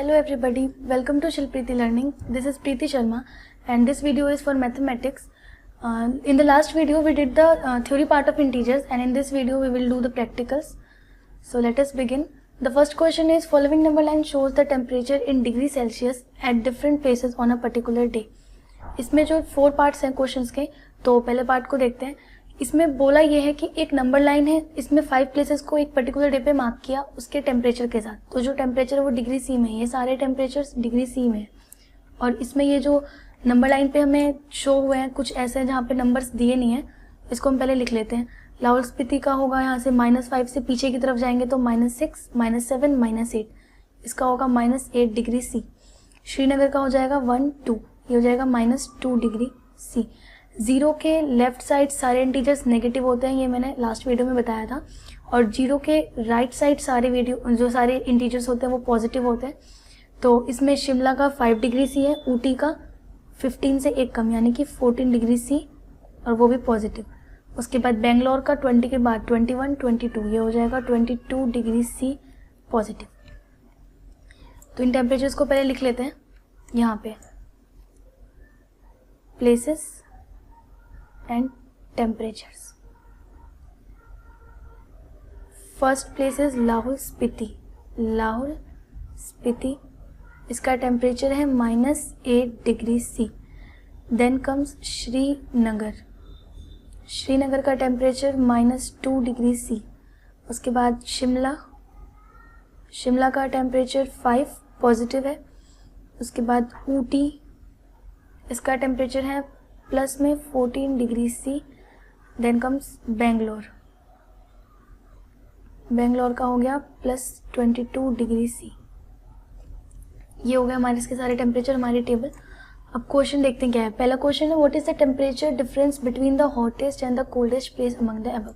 Hello everybody, welcome to Shilpreeti Learning. This is Preeti Sharma and this video is for mathematics. In the last video we did the theory part of integers and in this video we will do the practicals. So let us begin. The first question is following number line shows the temperature in degree Celsius at different places on a particular day. इसमें जो 4 parts हैं questions के, तो पहले part को देखते हैं. इसमें बोला ये है कि एक नंबर लाइन है, इसमें 5 प्लेसेस को एक पर्टिकुलर डे पे मार्क किया उसके टेम्परेचर के साथ. तो जो टेम्परेचर है वो डिग्री सी में है, ये सारे टेम्परेचर्स डिग्री सी में है. और इसमें ये जो नंबर लाइन पे हमें शो हुए हैं कुछ ऐसे हैं जहाँ पे नंबर्स दिए नहीं है. इसको हम पहले लिख लेते हैं. लाहौल स्पीति का होगा यहाँ से -5 से पीछे की तरफ जाएंगे तो -6, -7, -8. इसका होगा -8 डिग्री सी. श्रीनगर का हो जाएगा 1, 2, ये हो जाएगा -2 डिग्री सी. 0 के लेफ्ट साइड सारे इंटीजर्स नेगेटिव होते हैं, ये मैंने लास्ट वीडियो में बताया था. और 0 के राइट साइड सारे इंटीजर्स होते हैं वो पॉजिटिव होते हैं. तो इसमें शिमला का 5 डिग्री सी है, ऊटी का 15 से 1 कम यानी कि 14 डिग्री सी और वो भी पॉजिटिव. उसके बाद बेंगलोर का 20 के बाद 21, 22, ये हो जाएगा 22 डिग्री सी पॉजिटिव. तो इन टेम्परेचर्स को पहले लिख लेते हैं. यहाँ पे places and temperatures. First place is Lahaul Spiti. Lahaul Spiti, इसका टेम्परेचर है -8 degree C. Then comes Srinagar. Srinagar का टेम्परेचर -2 डिग्री सी. उसके बाद शिमला. शिमला का टेम्परेचर 5 पॉजिटिव है. उसके बाद ऊटी, इसका टेम्परेचर है प्लस में 14 degree C. Then comes Bangalore. Bangalore का हो गया +22 डिग्री सी. ये हो गया हमारे इसके सारे टेम्परेचर हमारी टेबल. अब क्वेश्चन देखते हैं क्या है. पहला क्वेश्चन है what is the temperature difference between the hottest and the coldest place among the above.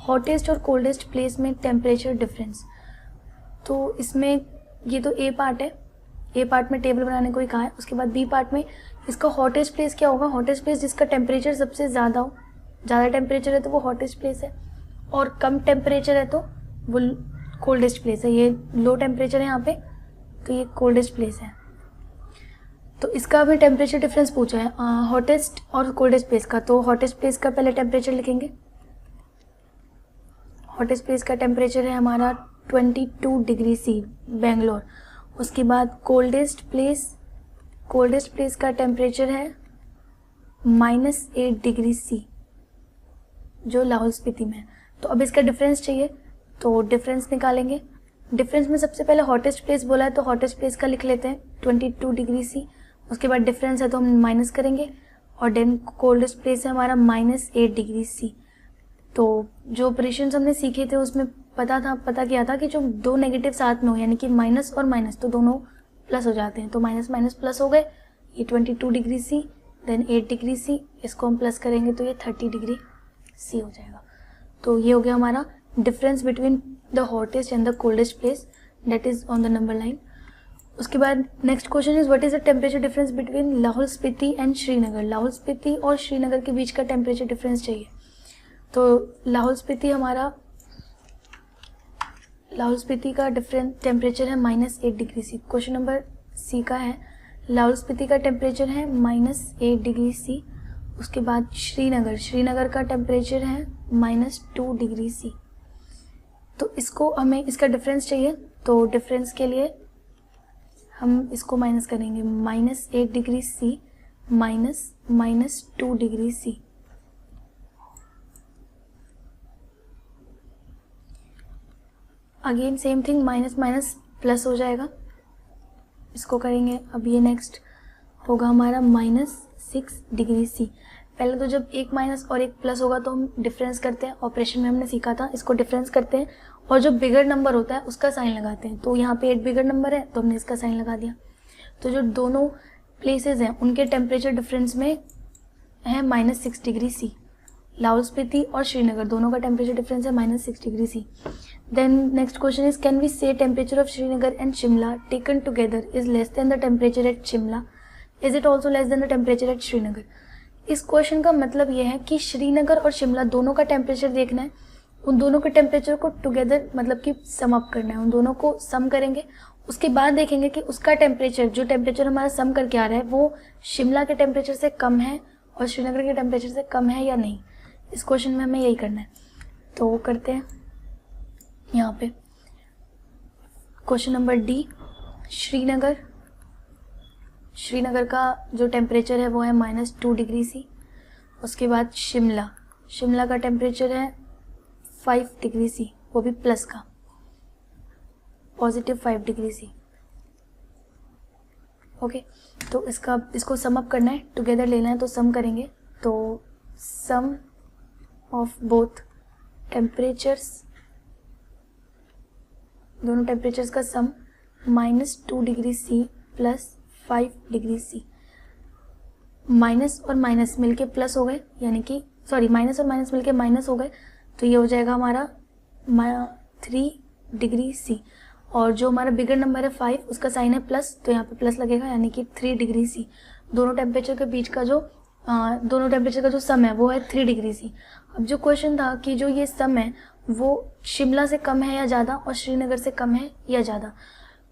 Hottest और कोल्डेस्ट प्लेस में टेम्परेचर डिफरेंस. तो इसमें ये तो ए पार्ट है, ए पार्ट में टेबल बनाने को ही कहा है. उसके बाद बी पार्ट में इसका हॉटेस्ट प्लेस क्या होगा. हॉटेस्ट प्लेस जिसका टेम्परेचर सबसे ज़्यादा हो, ज़्यादा टेम्परेचर है तो वो हॉटेस्ट प्लेस है, और कम टेम्परेचर है तो वो कोल्डेस्ट प्लेस है. ये लो टेम्परेचर है यहाँ पे तो ये कोल्डेस्ट प्लेस है. तो इसका भी टेम्परेचर डिफरेंस पूछा है हॉटेस्ट और कोल्डेस्ट प्लेस का. तो हॉटेस्ट प्लेस का पहले टेम्परेचर लिखेंगे. हॉटेस्ट प्लेस का टेम्परेचर है हमारा 22 डिग्री सी बेंगलोर. उसके बाद कोल्डेस्ट प्लेस का टेम्परेचर है -8 डिग्री सी जो लाहौल स्पीति में है. तो अब इसका डिफरेंस चाहिए तो डिफरेंस निकालेंगे. डिफरेंस में सबसे पहले हॉटेस्ट प्लेस बोला है तो हॉटेस्ट प्लेस का लिख लेते हैं 22 डिग्री सी. उसके बाद डिफरेंस है तो हम माइनस करेंगे और देन कोल्डेस्ट प्लेस है हमारा -8 डिग्री सी. तो जो ऑपरेशंस हमने सीखे थे उसमें पता किया था कि जो दो नेगेटिव साथ में हो यानी कि माइनस और माइनस तो दोनों प्लस हो जाते हैं. तो माइनस माइनस प्लस हो गए. ये 22 degree C then 8 degree C, इसको हम प्लस करेंगे तो ये 30 डिग्री सी हो जाएगा. तो ये हो गया हमारा difference between the hottest and the coldest place that is on the number line. उसके बाद next question is what is the temperature difference between Lahaul Spiti and Srinagar. Lahaul Spiti और श्रीनगर के बीच का टेम्परेचर डिफरेंस चाहिए. तो लाहौल स्पीति का डिफरेंट टेम्परेचर है -8 degree C. Question number C का है लाहौल स्पीति का टेम्परेचर है -8 डिग्री सी. उसके बाद श्रीनगर का टेम्परेचर है -2 डिग्री सी. तो इसको हमें इसका डिफरेंस चाहिए तो डिफरेंस के लिए हम इसको माइनस करेंगे. -8 degree C -2 degree C. Again same thing, minus minus plus हो जाएगा. इसको करेंगे. अब ये नेक्स्ट होगा हमारा -6 डिग्री सी. पहले तो जब एक माइनस और एक प्लस होगा तो हम डिफरेंस करते हैं. ऑपरेशन में हमने सीखा था इसको डिफरेंस करते हैं और जो बिगर नंबर होता है उसका साइन लगाते हैं. तो यहाँ पे 8 बिगर नंबर है तो हमने इसका साइन लगा दिया. तो जो दोनों प्लेसेस हैं उनके टेम्परेचर डिफरेंस में है -6 डिग्री सी. लाहौल स्पीति और श्रीनगर दोनों का टेम्परेचर डिफरेंस है -6 degree C. Then next question is can we say temperature of Srinagar and Shimla taken together is less than the temperature at Shimla. Is it also less than the temperature at Srinagar. इस question का मतलब ये है कि श्रीनगर और शिमला दोनों का टेम्परेचर देखना है. उन दोनों के टेम्परेचर को टुगेदर मतलब कि सम अप करना है. उन दोनों को सम करेंगे उसके बाद देखेंगे कि उसका टेम्परेचर, जो टेम्परेचर हमारा सम करके आ रहा है, वो शिमला के टेम्परेचर से कम है और श्रीनगर के टेम्परेचर से कम है या नहीं। इस क्वेश्चन में हमें यही करना है। तो करते हैं यहाँ पे क्वेश्चन नंबर डी। श्रीनगर का जो टेम्परेचर है वो है -2 डिग्री सी। उसके बाद शिमला का टेम्परेचर है 5 डिग्री सी, वो भी प्लस का, +5 डिग्री सी। ओके, तो इसको सम अप करना है, टुगेदर लेना है, तो सम करेंगे। तो सम ऑफ बोथ टेम्परेचर्स, दोनों टेम्परेचर्स का sum -2 degree C plus 5 degree C. Minus और माइनस मिलके प्लस हो गए, यानी कि सॉरी माइनस और माइनस मिलके माइनस हो गए, तो ये हो जाएगा हमारा 3 डिग्री सी। और जो हमारा बिगर नंबर है 5, उसका साइन है प्लस, तो यहाँ पे प्लस लगेगा, यानी कि 3 डिग्री सी। दोनों टेम्परेचर के बीच का जो सम है वो है 3 डिग्री सी। अब जो क्वेश्चन था कि जो ये सम है वो शिमला से कम है या ज़्यादा और श्रीनगर से कम है या ज़्यादा,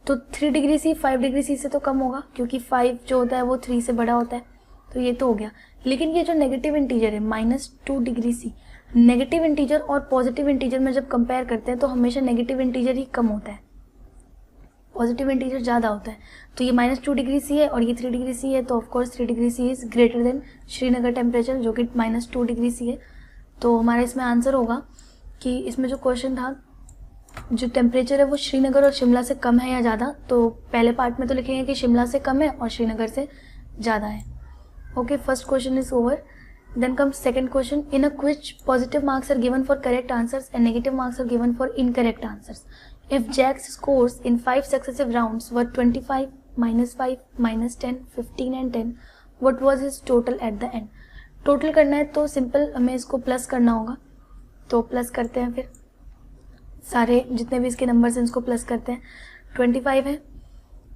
तो 3 डिग्री सी 5 डिग्री सी से तो कम होगा, क्योंकि 5 जो होता है वो 3 से बड़ा होता है, तो ये तो हो गया। लेकिन ये जो नेगेटिव इंटीजर है -2 डिग्री सी, नेगेटिव इंटीजर और पॉजिटिव इंटीजर में जब कंपेयर करते हैं तो हमेशा नेगेटिव इंटीजर ही कम होता है, पॉजिटिव इंटीजर ज़्यादा होता है। तो ये -2 डिग्री सी है और ये 3 डिग्री सी है, तो of course 3 degree C is greater than Srinagar temperature जो कि -2 डिग्री सी है। तो हमारा इसमें आंसर होगा कि इसमें जो क्वेश्चन था, जो टेम्परेचर है वो श्रीनगर और शिमला से कम है या ज़्यादा, तो पहले पार्ट में तो लिखेंगे कि शिमला से कम है और श्रीनगर से ज़्यादा है। Okay, first question is over. Then comes second question. In a quiz positive marks are given for correct answers and negative marks are given for incorrect answers. If Jack's scores in 5 successive rounds were 25, -5, -10, 15 and 10, what was his total at the end? Total करना है तो simple हमें इसको plus करना होगा, तो plus करते हैं। फिर सारे जितने भी इसके नंबर्स हैं इसको प्लस करते हैं। 25 है,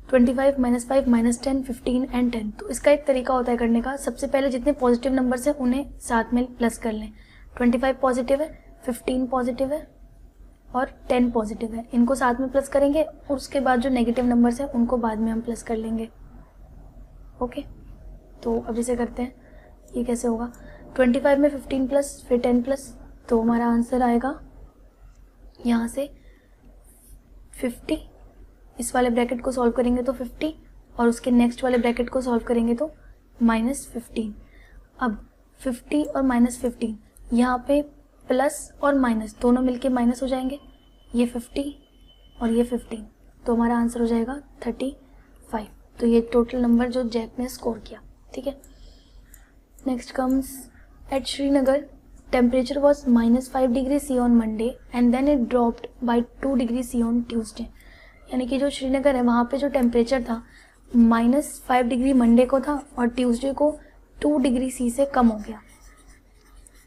25 -5 -10 15 एंड 10। तो इसका एक तरीका होता है करने का, सबसे पहले जितने पॉजिटिव नंबर्स हैं उन्हें साथ में प्लस कर लें। 25 पॉजिटिव है, 15 पॉजिटिव है और 10 पॉजिटिव है, इनको साथ में प्लस करेंगे और उसके बाद जो नेगेटिव नंबर्स हैं उनको बाद में हम प्लस कर लेंगे। ओके, तो अब इसे करते हैं। ये कैसे होगा? 25 में 15 प्लस फिर 10 प्लस, तो हमारा आंसर आएगा यहाँ से 50। इस वाले ब्रैकेट को सॉल्व करेंगे तो 50 और उसके नेक्स्ट वाले ब्रैकेट को सॉल्व करेंगे तो -15। अब 50 और -15 यहाँ पे प्लस और माइनस दोनों मिलके माइनस हो जाएंगे, ये 50 और ये 15, तो हमारा आंसर हो जाएगा 35। तो ये टोटल नंबर जो जैक ने स्कोर किया। ठीक है, next comes at Srinagar temperature was -5 degree C on Monday and then it dropped by 2 degree C on Tuesday. यानी कि जो श्रीनगर है वहाँ पे जो टेम्परेचर था -5 डिग्री मंडे को था और ट्यूसडे को 2 डिग्री सी से कम हो गया।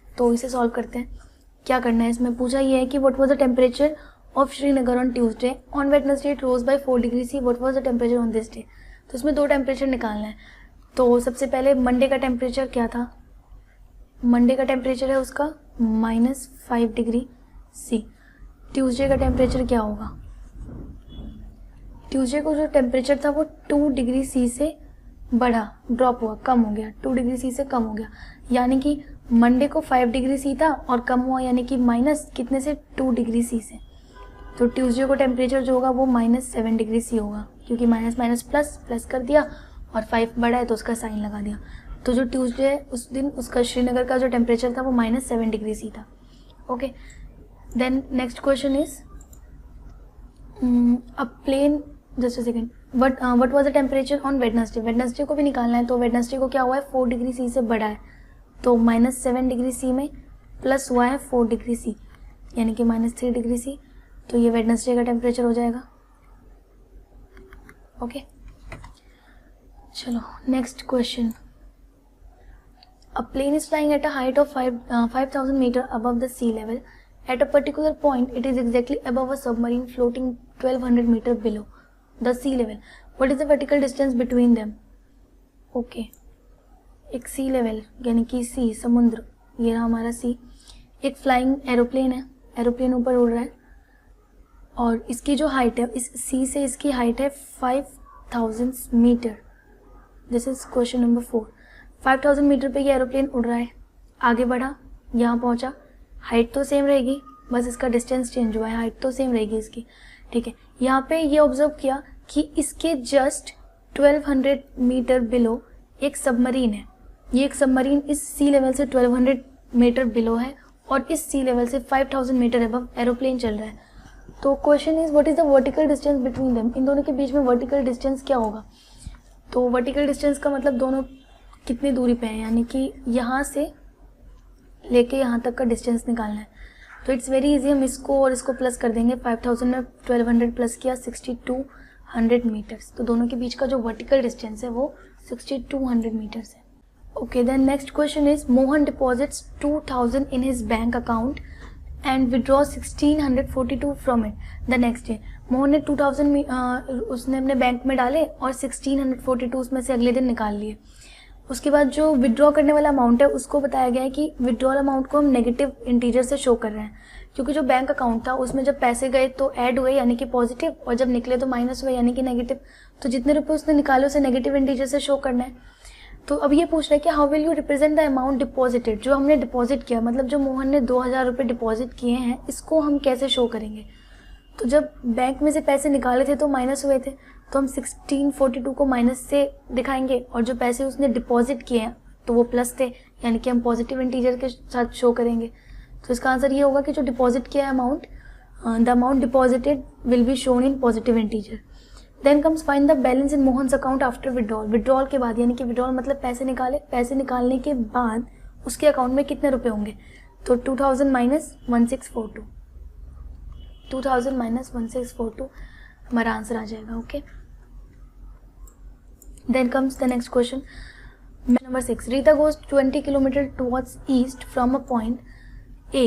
तो इसे सॉल्व करते हैं। क्या करना है, इसमें पूछा ये है कि what was the temperature of Srinagar on Tuesday, on Wednesday it rose by 4 degree C, what was the temperature on this day. तो इसमें दो टेम्परेचर निकालना है। तो सबसे पहले मंडे का टेम्परेचर क्या था, मंडे का टेम्परेचर है उसका -5 डिग्री सी। ट्यूसडे का टेम्परेचर क्या होगा, ट्यूसडे को जो टेम्परेचर था वो 2 डिग्री सी से बढ़ा, ड्रॉप हुआ, कम हो गया, 2 डिग्री सी से कम हो गया। यानी कि मंडे को 5 डिग्री सी था और कम हुआ, यानी कि माइनस कितने से, 2 डिग्री सी से। तो ट्यूसडे को टेम्परेचर जो होगा वो -7 डिग्री सी होगा, क्योंकि माइनस माइनस प्लस प्लस कर दिया और 5 बढ़ा है तो उसका साइन लगा दिया। तो जो ट्यूसडे है उस दिन उसका श्रीनगर का जो टेम्परेचर था वो -7 डिग्री सी था। Okay, then next question is a plane, just a second, what was the temperature on Wednesday. Wednesday को भी निकालना है, तो वेडनेसडे को क्या हुआ है, 4 डिग्री सी से बढ़ा है, तो -7 डिग्री सी में प्लस हुआ है 4 डिग्री सी, यानी कि -3 डिग्री सी। तो ये वेडनेसडे का टेम्परेचर हो जाएगा। ओके, चलो next question. A plane is flying at a height of 5000 metre above the sea level. At a particular point it is exactly above a submarine floating 1200 metre below the sea level. What is the vertical distance between them. Okay, एक sea level यानी कि सी समुद्र, ये रहा हमारा सी। एक flying aeroplane है, aeroplane ऊपर उड़ रहा है और इसकी जो हाइट है, इस सी से इसकी हाइट है 5000 metre. This is question number 4। 5000 metre पे ये एरोप्लेन उड़ रहा है, आगे बढ़ा, यहाँ पहुँचा, हाइट तो सेम रहेगी, बस इसका डिस्टेंस चेंज हुआ है, हाइट तो सेम रहेगी इसकी, ठीक है। यहाँ पे ये ऑब्जर्व किया कि इसके जस्ट 1200 मीटर बिलो एक सबमरीन है। ये एक सबमरीन इस सी लेवल से 1200 मीटर बिलो है और इस सी लेवल से 5000 मीटर अबव एरोप्लेन चल रहा है। तो question is what is the vertical distance between them, इन दोनों के बीच में वर्टिकल डिस्टेंस क्या होगा। तो वर्टिकल डिस्टेंस का मतलब दोनों कितनी दूरी पे है, यानी कि यहाँ से लेके यहाँ तक का डिस्टेंस निकालना है। तो इट्स वेरी इजी, हम इसको और इसको प्लस कर देंगे। 5000 में 1200 प्लस किया 6200 मीटर्स, तो दोनों के बीच का जो वर्टिकल डिस्टेंस है वो 6200 मीटर्स है। Okay, then next question is Mohan deposits 2000 in his bank account and withdraw 1642 from it the next day. Mohan ने 2000 उसने अपने बैंक में डाले और 1642 उसमें से अगले दिन निकाल लिए। उसके बाद जो विड्रॉ करने वाला अमाउंट है उसको बताया गया है कि विड्रॉल अमाउंट को हम नेगेटिव इंटीजर से शो कर रहे हैं, क्योंकि जो बैंक अकाउंट था उसमें जब पैसे गए तो ऐड हुए यानी कि पॉजिटिव, और जब निकले तो माइनस हुए यानी कि नेगेटिव। तो जितने रुपए उसने निकाले उसे नेगेटिव इंटीजर से शो करना है। तो अब ये पूछ रहा है कि how will you represent the amount deposited, जो हमने डिपॉजिट किया, मतलब जो मोहन ने 2000 रुपये डिपॉजिट किए हैं, इसको हम कैसे शो करेंगे। तो जब बैंक में से पैसे निकाले थे तो माइनस हुए थे, तो हम 1642 को माइनस से दिखाएंगे, और जो पैसे उसने डिपॉजिट किए हैं तो वो प्लस थे, यानी कि हम पॉजिटिव इंटीजर के साथ शो करेंगे। तो इसका आंसर ये होगा कि जो डिपॉजिट किया है amount, the amount deposited will be shown in positive integer. Then comes find the balance in Mohan's account after withdrawal. Withdrawal के बाद, यानी कि विड्रॉल मतलब पैसे निकाले, पैसे निकालने के बाद उसके अकाउंट में कितने रुपए होंगे। तो 2000 माइनस 1642, 2000 माइनस 1642 हमारा आंसर आ जाएगा। Okay, then comes the next question number 6। Rita goes 20 kilometre towards east from a point A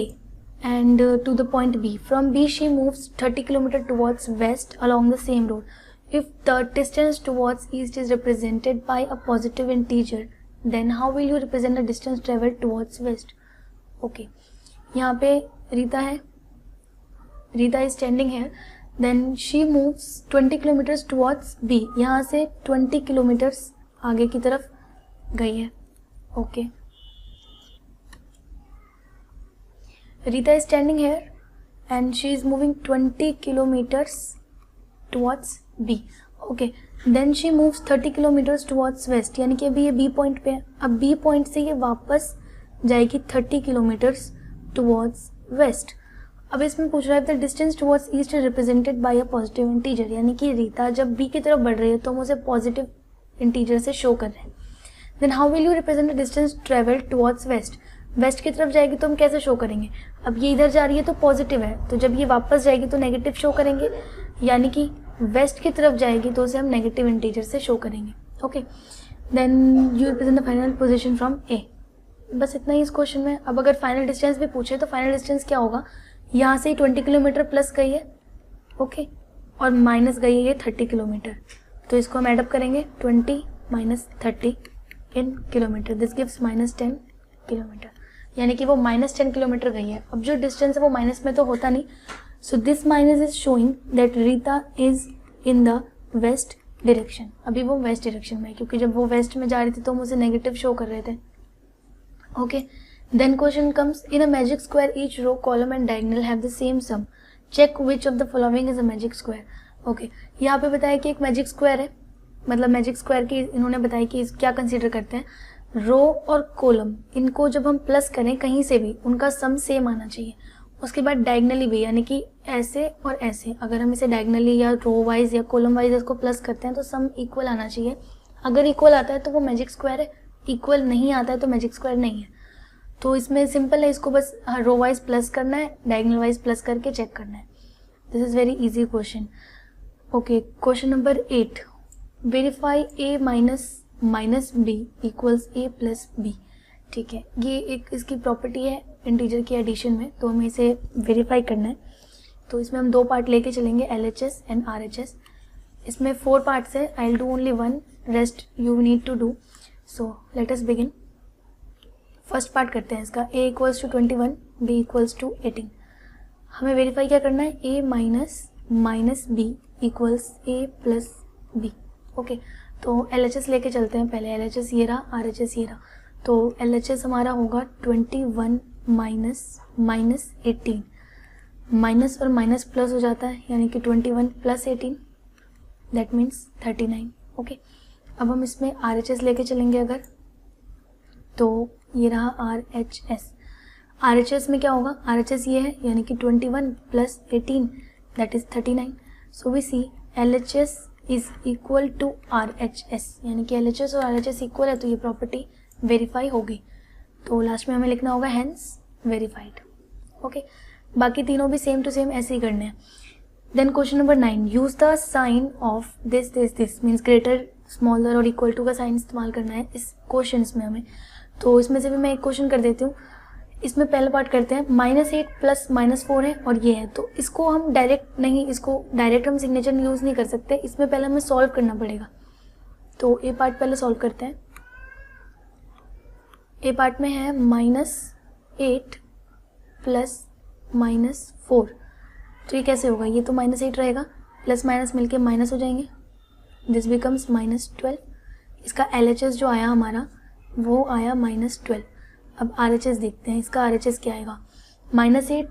and to the point B. From B she moves 30 kilometer towards west along the same road. If the distance towards east is represented by a positive integer, then how will you represent the distance traveled towards west? Okay, यहाँ पे रीता है, Rita is standing here, then she moves 20 kilometers towards B. यहाँ से 20 kilometers आगे की तरफ गई है। Okay. Rita is standing here and she is moving 20 kilometers towards B. Okay, then she moves 30 kilometers towards west, यानी कि अभी ये B पॉइंट पे है। अब B पॉइंट से ये वापस जाएगी 30 kilometers towards west। अब इसमें पूछ रहा है the distance towards east is represented by a positive integer, यानी कि रीता जब B की तरफ बढ़ रही है तो हम उसे पॉजिटिव इंटीजर से शो कर रहे हैं। Then how will you represent the distance travelled towards west. West की तरफ जाएगी तो हम कैसे शो करेंगे। अब ये इधर जा रही है तो पॉजिटिव है, तो जब ये वापस जाएगी तो नेगेटिव शो करेंगे, यानी कि वेस्ट की तरफ जाएगी तो उसे हम नेगेटिव इंटीजर से शो करेंगे। Okay, then you represent the final position from A. बस इतना ही इस क्वेश्चन में। अब अगर फाइनल डिस्टेंस भी पूछे तो फाइनल डिस्टेंस क्या होगा, यहाँ से ही 20 किलोमीटर प्लस गई है, ओके, और माइनस गई है ये 30 किलोमीटर, तो इसको हम एडअप करेंगे 20 minus 30 in kilometre, this gives minus 10 kilometre, यानी कि वो माइनस 10 किलोमीटर गई है। अब जो डिस्टेंस है वो माइनस में तो होता नहीं, so this minus is showing that Rita is in the west direction. अभी वो वेस्ट डायरेक्शन में है, क्योंकि जब वो वेस्ट में जा रही थी तो हम उसे नेगेटिव शो कर रहे थे। Okay, then question comes in a magic square each row column and diagonal have the same sum, check which of the following is a magic square. Okay, यहाँ पे बताया कि एक मैजिक स्क्वायर है, मतलब मैजिक स्क्वायर की इन्होंने बताया कि क्या कंसिडर करते हैं, रो और कॉलम, इनको जब हम प्लस करें कहीं से भी उनका सम सेम आना चाहिए। उसके बाद डायगनली भी, यानी कि ऐसे और ऐसे, अगर हम इसे डायगनली या रो वाइज या कॉलम वाइज इसको प्लस करते हैं तो सम इक्वल आना चाहिए। अगर इक्वल आता है तो वो मैजिक स्क्वायर है, इक्वल नहीं आता है तो मैजिक स्क्वायर नहीं है। तो इसमें सिंपल है, इसको बस रो वाइज प्लस करना है, डायगनल वाइज प्लस करके चेक करना है। This is very easy question. Okay, question number 8, verify A minus B equals A plus B. ठीक है, ये एक इसकी प्रॉपर्टी है इंटीजर की एडिशन में, तो हमें इसे वेरीफाई करना है। तो इसमें हम 2 पार्ट लेके चलेंगे, LHS एंड RHS। इसमें 4 पार्ट्स है, I will do only 1, rest you need to do. So let us begin. First part करते हैं इसका, a equals to 21, b equals to 18। हमें वेरीफाई क्या करना है, a minus minus B equals A plus B. Okay, तो LHS लेके चलते हैं। पहले LHS ये रहा, RHS ये रहा। तो LHS हमारा होगा 21 माइनस 18, माइनस और माइनस प्लस हो जाता है, यानी कि 21 प्लस 18 दैट मीन्स 39। ओके, अब हम इसमें RHS लेके चलेंगे अगर, तो ये रहा RHS। RHS में क्या होगा, RHS ये है, यानी कि 21 plus 18 that is 39। So we see LHS is equal to RHS, यानी कि LHS और RHS इक्वल है, तो ये प्रॉपर्टी वेरीफाई होगी। तो लास्ट में हमें लिखना होगा हेंस वेरीफाइड। ओके, बाकी तीनों भी सेम टू सेम ऐसे ही करने हैं। Then question number 9, use the sign of this means greater, smaller और इक्वल टू का साइन इस्तेमाल करना है इस क्वेश्चन में हमें। तो इसमें से भी मैं एक क्वेश्चन कर देती हूँ। इसमें पहला पार्ट करते हैं, -8 प्लस -4 है और ये है, तो इसको हम डायरेक्ट हम सिग्नेचर यूज़ नहीं कर सकते, इसमें पहले हमें सॉल्व करना पड़ेगा। तो ए पार्ट पहले सॉल्व करते हैं। ए पार्ट में है -8 प्लस -4, तो ये कैसे होगा, ये तो -8 रहेगा, प्लस माइनस मिलके माइनस हो जाएंगे, दिस बिकम्स -12। इसका LHS जो आया हमारा वो आया -12। अब RHS देखते हैं, इसका RHS क्या आएगा, -8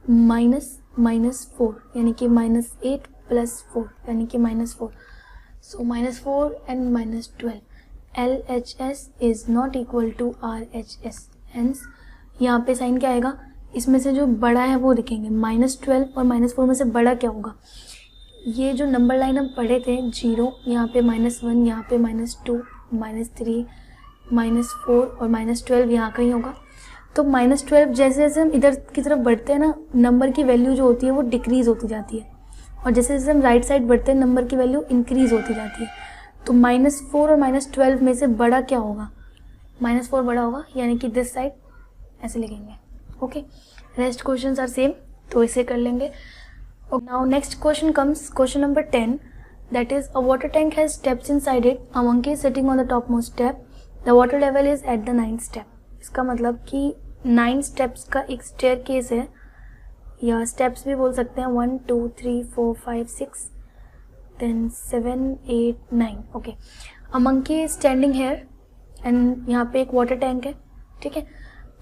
-4 यानी कि -8 प्लस 4 यानी कि -4। So -4 and -12, LHS is not equal to RHS। Hence यहाँ पे साइन क्या आएगा, इसमें से जो बड़ा है वो लिखेंगे, -12 और -4 में से बड़ा क्या होगा। ये जो नंबर लाइन हम पढ़े थे 0, यहाँ पे -1, यहाँ पे -2, -3, -4 और -12 यहाँ का ही होगा। तो -12 जैसे जैसे हम इधर की तरफ बढ़ते हैं ना, नंबर की वैल्यू जो होती है वो डिक्रीज होती जाती है, और जैसे जैसे हम राइट साइड बढ़ते हैं नंबर की वैल्यू इंक्रीज होती जाती है। तो -4 और -12 में से बड़ा क्या होगा, -4 बड़ा होगा, यानी कि दिस साइड ऐसे लिखेंगे। Okay, rest questions are same, तो इसे कर लेंगे। Now next question comes, question number 10, that is a water tank has steps inside it, a monkey is sitting on the top most step, the water level is at the 9th step. इसका मतलब कि 9 steps का एक stair case है, या steps भी बोल सकते हैं, 1 2 3 4 5 6 then 7 8 9। Okay, a monkey is standing here and यहाँ पे एक वाटर टैंक है। ठीक है,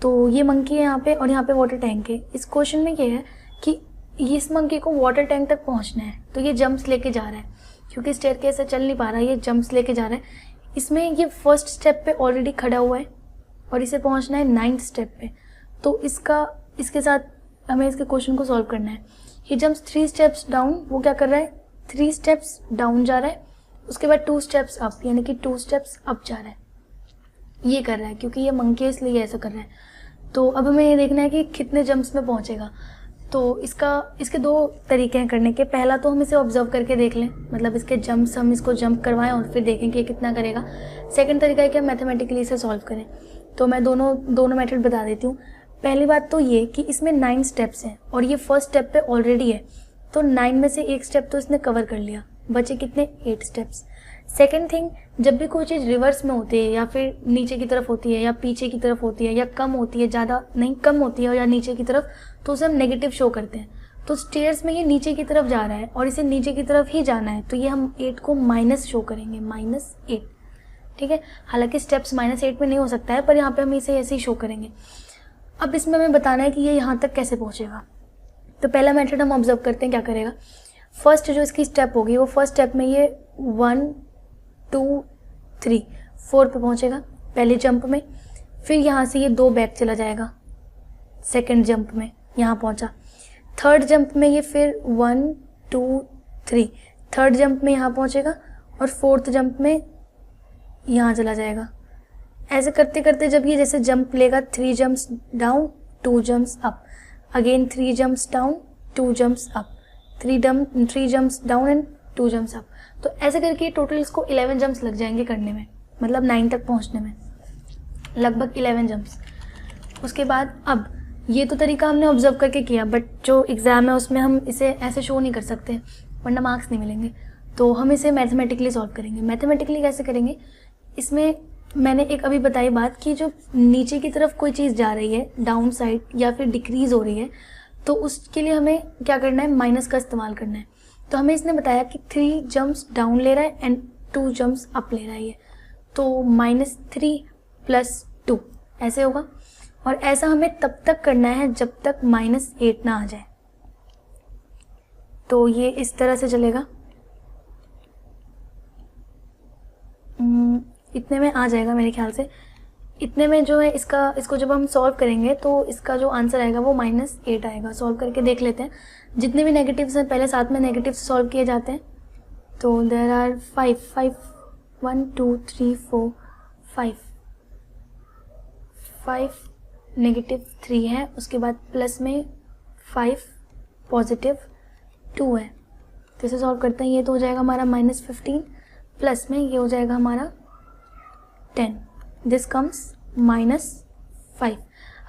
तो ये मंकी है यहाँ पे और यहाँ पे वाटर टैंक है। इस क्वेश्चन में ये है कि इस मंकी को वाटर टैंक तक पहुँचना है, तो ये जंप्स लेके जा रहा है, क्योंकि स्टेयर केस से चल नहीं पा रहा है, ये जंप्स लेके जा रहा है। इसमें ये फर्स्ट स्टेप पे ऑलरेडी खड़ा हुआ है और इसे पहुंचना है 9th स्टेप पे। तो इसके साथ हमें इसके क्वेश्चन को सॉल्व करना है। ही जंप्स 3 स्टेप्स डाउन, वो क्या कर रहा है, 3 स्टेप्स डाउन जा रहा है, उसके बाद 2 स्टेप्स अप, यानी कि 2 स्टेप्स अप जा रहा है। ये कर रहा है क्योंकि ये मंकी है इसलिए ऐसा कर रहा है। तो अब हमें ये देखना है कि कितने जंप्स में पहुंचेगा। तो इसके 2 तरीके हैं करने के। पहला तो हम इसे ऑब्जर्व करके देख लें, मतलब इसके जंप्स हम इसको जंप करवाएं और फिर देखें कि कितना करेगा। सेकंड तरीका है कि हम मैथमेटिकली इसे सॉल्व करें। तो मैं दोनों मेथड बता देती हूँ। पहली बात तो ये कि इसमें 9 स्टेप्स हैं और ये फर्स्ट स्टेप पे ऑलरेडी है, तो 9 में से एक स्टेप तो इसने कवर कर लिया, बचे कितने, 8 स्टेप्स। सेकेंड थिंग, जब भी कोई चीज़ रिवर्स में होती है या फिर नीचे की तरफ होती है या पीछे की तरफ होती है या कम होती है, ज़्यादा नहीं कम होती है या नीचे की तरफ, तो उसे हम नेगेटिव शो करते हैं। तो स्टेयर्स में ये नीचे की तरफ जा रहा है और इसे नीचे की तरफ ही जाना है, तो ये हम 8 को माइनस शो करेंगे, -8। ठीक है, हालांकि स्टेप्स -8 में नहीं हो सकता है, पर यहाँ पे हम इसे ऐसे ही शो करेंगे। अब इसमें हमें बताना है कि ये यहाँ तक कैसे पहुँचेगा। तो पहला मेथड हम ऑब्जर्व करते हैं क्या करेगा। फर्स्ट जो इसकी स्टेप होगी वो फर्स्ट स्टेप में ये 1 2 3 4 पे पहुँचेगा पहले जंप में, फिर यहाँ से ये 2 बैक चला जाएगा सेकंड जंप में, यहाँ पहुँचा। थर्ड जंप में ये फिर 1 2 3 थर्ड जंप में यहाँ पहुँचेगा और फोर्थ जंप में यहाँ चला जाएगा। ऐसे करते करते जब ये जैसे जंप लेगा, 3 jumps down 2 jumps up, again 3 jumps down 2 jumps up, 3 jumps down and 2 jumps up. तो ऐसे करके टोटल इसको 11 जंप्स लग जाएंगे करने में, मतलब 9 तक पहुंचने में लगभग 11 जंप्स। उसके बाद अब ये तो तरीका हमने ऑब्जर्व करके किया, बट जो एग्ज़ाम है उसमें हम इसे ऐसे शो नहीं कर सकते वरना मार्क्स नहीं मिलेंगे। तो हम इसे मैथमेटिकली सॉल्व करेंगे। मैथमेटिकली कैसे करेंगे, इसमें मैंने एक अभी बताई बात कि जो नीचे की तरफ कोई चीज़ जा रही है डाउन साइड या फिर डिक्रीज़ हो रही है, तो उसके लिए हमें क्या करना है, माइनस का इस्तेमाल करना है। तो हमें इसने बताया कि 3 जंप्स डाउन ले रहा है एंड 2 जंप्स अप ले रहा है ये, तो -3 + 2 ऐसे होगा। और ऐसा हमें तब तक करना है जब तक -8 ना आ जाए। तो ये इस तरह से चलेगा, इतने में आ जाएगा मेरे ख्याल से। इतने में जो है इसको जब हम सॉल्व करेंगे तो इसका जो आंसर आएगा वो -8 आएगा। सॉल्व करके देख लेते हैं। जितने भी नेगेटिव्स हैं पहले साथ में नेगेटिव से सॉल्व किए जाते हैं। तो देयर आर 5 1 2 3 4 5 -3 है, उसके बाद प्लस में 5 +2 है। तो इसे सॉल्व करते हैं। ये तो हो जाएगा हमारा -15 प्लस में ये हो जाएगा हमारा 10। This comes -5।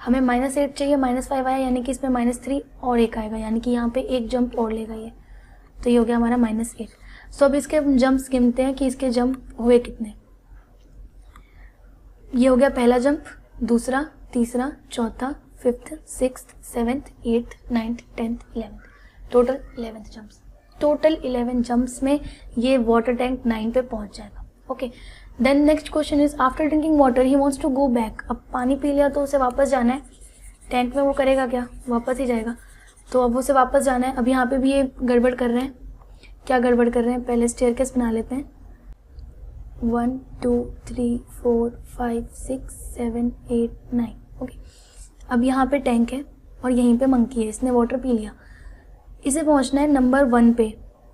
हमें -8 चाहिए, -5 आया यानी कि इसमें -3 और 1 आएगा, यानी कि यहाँ पे एक जंप और लेगा ये। तो ये हो गया हमारा -8। सो अब इसके जंप्स गिनते हैं कि इसके जंप हुए कितने। ये हो गया पहला जंप, दूसरा, तीसरा, चौथा, 5th 6th 7th 8th 9th 10th 11th, total 11 jumps. Total 11 jumps में ये वाटर टैंक 9 पे पहुंच जाएगा। Okay, then next question is after drinking water he wants to go back. अब पानी पी लिया तो उसे वापस जाना है। टैंक में वो करेगा क्या, वापस ही जाएगा। तो अब उसे वापस जाना है। अब यहाँ पे भी ये गड़बड़ कर रहे हैं। क्या गड़बड़ कर रहे हैं, पहले स्टेयरकेस बना लेते हैं। 1 2 3 4 5 6 7 8 9। ओके, अब यहाँ पे टैंक है और यहीं पे मंकी है, इसने वाटर पी लिया। इसे पहुँचना है नंबर 1 पे,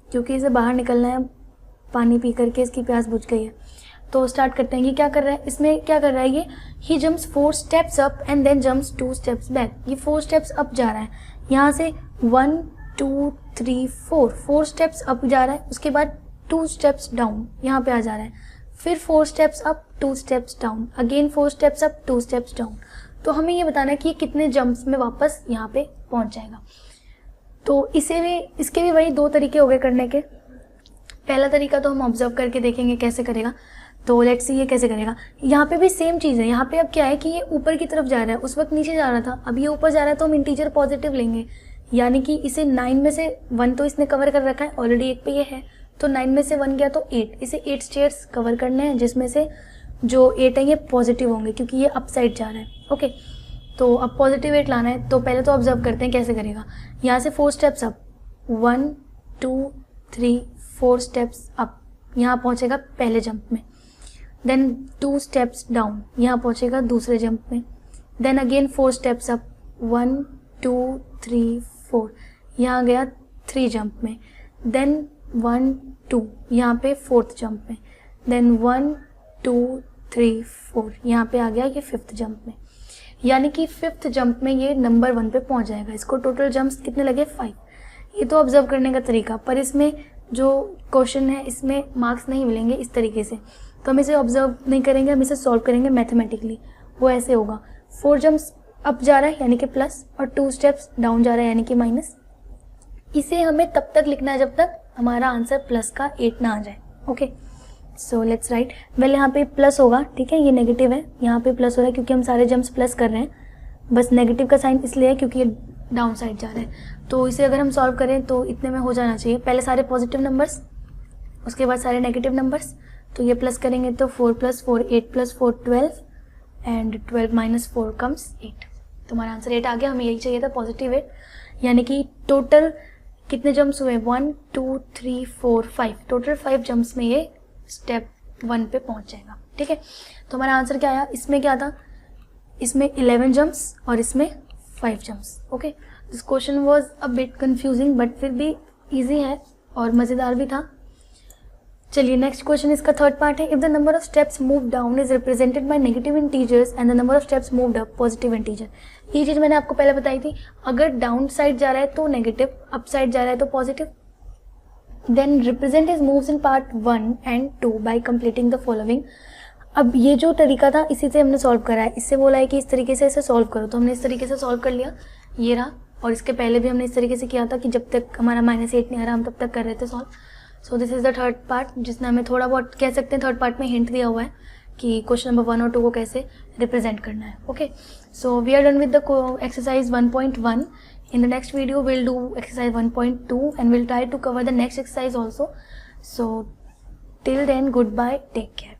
क्योंकि इसे बाहर निकलना है। पानी पी करके इसकी प्यास बुझ गई है। तो स्टार्ट करते हैं। ये क्या कर रहा है, इसमें क्या कर रहा है ये, he jumps 4 steps up and then jumps 2 steps back. ये 4 स्टेप्स अप जा रहा है, यहाँ से 1 2 3 4 स्टेप्स अप जा रहा है, उसके बाद 2 स्टेप्स डाउन यहाँ पे आ जा रहा है, फिर 4 steps up 2 steps down, again 4 steps up 2 steps down. तो हमें ये बताना है कि ये कितने जंप्स में वापस यहाँ पे पहुँच जाएगा। तो इसके भी वही 2 तरीके हो गए करने के। पहला तरीका तो हम ऑब्जर्व करके देखेंगे कैसे करेगा। तो लेट्स सी ये कैसे करेगा। यहाँ पे भी सेम चीज़ है। यहाँ पे अब क्या है कि ये ऊपर की तरफ जा रहा है, उस वक्त नीचे जा रहा था, अब ये ऊपर जा रहा है तो हम इंटीजर पॉजिटिव लेंगे, यानी कि इसे 9 में से 1 तो इसने कवर कर रखा है ऑलरेडी, 1 पे ये है, तो 9 में से 1 गया तो 8। इसे 8 स्टेयर्स कवर करने हैं, जिसमें से जो 8 है ये पॉजिटिव होंगे क्योंकि ये अप साइड जा रहा है। ओके, तो अब पॉजिटिव 8 लाना है। तो पहले तो ऑब्जर्व करते हैं कैसे करेगा। यहाँ से 4 स्टेप्स अप, 1 2 3 4 स्टेप्स अप, यहाँ पहुँचेगा पहले जंप में। देन 2 स्टेप्स डाउन, यहाँ पहुँचेगा दूसरे जंप में। देन अगेन 4 स्टेप्स अप, 1 2 3 4, यहाँ गया 3 जंप में। देन 1 2 यहाँ पे 4th जंप में। देन 1 2 3 4 यहाँ पे आ गया ये 5th जंप में, यानी कि 5th जंप में ये नंबर 1 पे पहुँच जाएगा। इसको टोटल जंप्स कितने लगे, 5। ये तो ऑब्जर्व करने का तरीका, पर इसमें जो क्वेश्चन है इसमें मार्क्स नहीं मिलेंगे इस तरीके से। तो हम इसे ऑब्जर्व नहीं करेंगे, हम इसे सॉल्व करेंगे मैथमेटिकली। वो ऐसे होगा, 4 जंप्स अप जा रहा है यानी कि प्लस, और 2 स्टेप्स डाउन जा रहा है यानी कि माइनस। इसे हमें तब तक लिखना है जब तक हमारा आंसर प्लस का 8 ना आ जाए। Okay, so let's write. Well यहाँ पे प्लस होगा, ठीक है, ये नेगेटिव है, यहाँ पे प्लस हो रहा है क्योंकि हम सारे जंप्स प्लस कर रहे हैं। बस नेगेटिव का साइन इसलिए है क्योंकि ये डाउन साइड जा रहा है। तो इसे अगर हम सॉल्व करें तो इतने में हो जाना चाहिए। पहले सारे पॉजिटिव नंबर्स, उसके बाद सारे नेगेटिव नंबर्स। तो ये प्लस करेंगे तो 4 + 4 8 + 4 12 एंड 12 - 4 कम्स 8। तो हमारा आंसर 8 आ गया। हमें यही चाहिए था, पॉजिटिव 8। यानी कि टोटल कितने जंप्स हुए, 1 2 3 4 5, टोटल 5 जंप्स में ये स्टेप 1 पे पहुंच जाएगा। ठीक है, तो हमारा आंसर क्या आया, इसमें क्या था, इसमें 11 जंप्स और इसमें 5 jumps. Okay, this question was a bit confusing but फिर भी इजी है और मज़ेदार भी था। चलिए नेक्स्ट क्वेश्चन, इसका थर्ड पार्ट है। If the number of steps move down is represented by negative integers and the number of steps moved up positive integer. ये चीज़ मैंने आपको पहले बताई थी, अगर डाउन साइड जा रहा है तो नेगेटिव, अप साइड जा रहा है तो positive. Then represent his moves in part 1 and 2 by completing the following. अब ये जो तरीका था इसी से हमने सॉल्व करा है। इससे बोला है कि इस तरीके से इसे सॉल्व करो, तो हमने इस तरीके से सॉल्व कर लिया, ये रहा। और इसके पहले भी हमने इस तरीके से किया था कि जब तक हमारा -8 नहीं आ रहा हम तब तक कर रहे थे solve. So this is the third part, जिसने हमें थोड़ा बहुत कह सकते हैं थर्ड पार्ट में हिंट दिया हुआ है कि क्वेश्चन नंबर 1 और 2 को कैसे रिप्रेजेंट करना है। Okay, so we are done with the exercise 1.1। In the next video we'll do exercise 1.2 and we'll try to cover the next exercise also. So till then, goodbye, take care.